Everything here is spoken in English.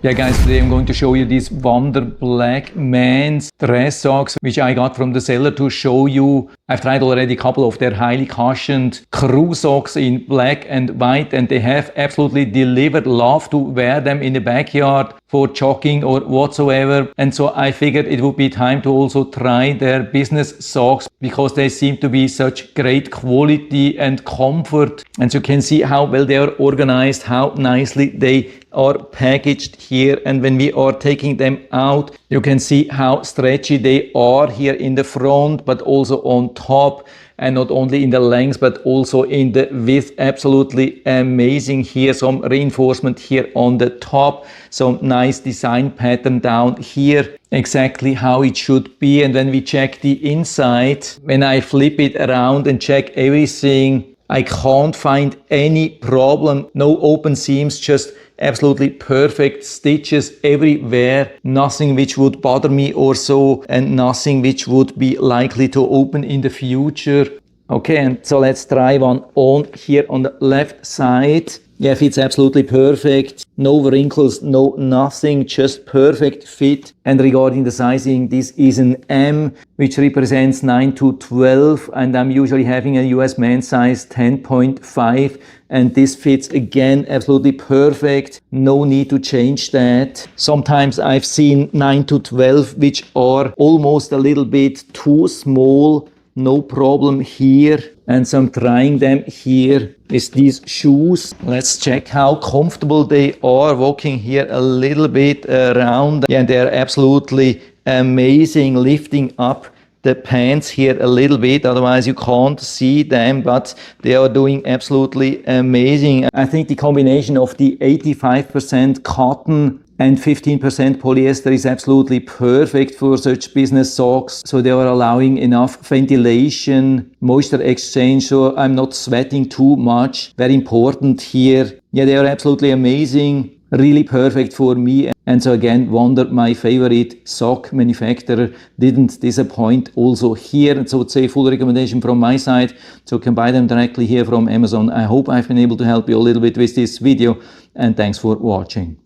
Yeah guys, today I'm going to show you these Wonder Black men's dress socks which I got from the seller to show you. I've tried already a couple of their highly cushioned crew socks in black and white, and they have absolutely delivered. Love to wear them in the backyard for jogging or whatsoever. And so I figured it would be time to also try their business socks because they seem to be such great quality and comfort. And so you can see how well they are organized, how nicely they are packaged here, and when we are taking them out you can see how stretchy they are here in the front, but also on top, and not only in the length but also in the width. Absolutely amazing. Here some reinforcement here on the top, some nice design pattern down here, exactly how it should be. And when we check the inside, when I flip it around and check everything, I can't find any problem. No open seams, just absolutely perfect stitches everywhere. Nothing which would bother me or so, and nothing which would be likely to open in the future. Okay, and so let's try one on here on the left side. Yeah, fits absolutely perfect. No wrinkles, no nothing, just perfect fit. And regarding the sizing, this is an M, which represents 9 to 12, and I'm usually having a US men's size 10.5, and this fits again absolutely perfect. No need to change that. Sometimes I've seen 9 to 12 which are almost a little bit too small. No problem here. And so I'm trying them here with these shoes. Let's check how comfortable they are. Walking here a little bit around. Yeah, they're absolutely amazing. Lifting up the pants here a little bit, otherwise you can't see them, but they are doing absolutely amazing. I think the combination of the 85% cotton and 15% polyester is absolutely perfect for such business socks. So they are allowing enough ventilation, moisture exchange, so I'm not sweating too much. Very important here. Yeah, they are absolutely amazing. Really perfect for me. And so again, Wonder, my favorite sock manufacturer, didn't disappoint also here. And so I would say full recommendation from my side. So you can buy them directly here from Amazon. I hope I've been able to help you a little bit with this video, and thanks for watching.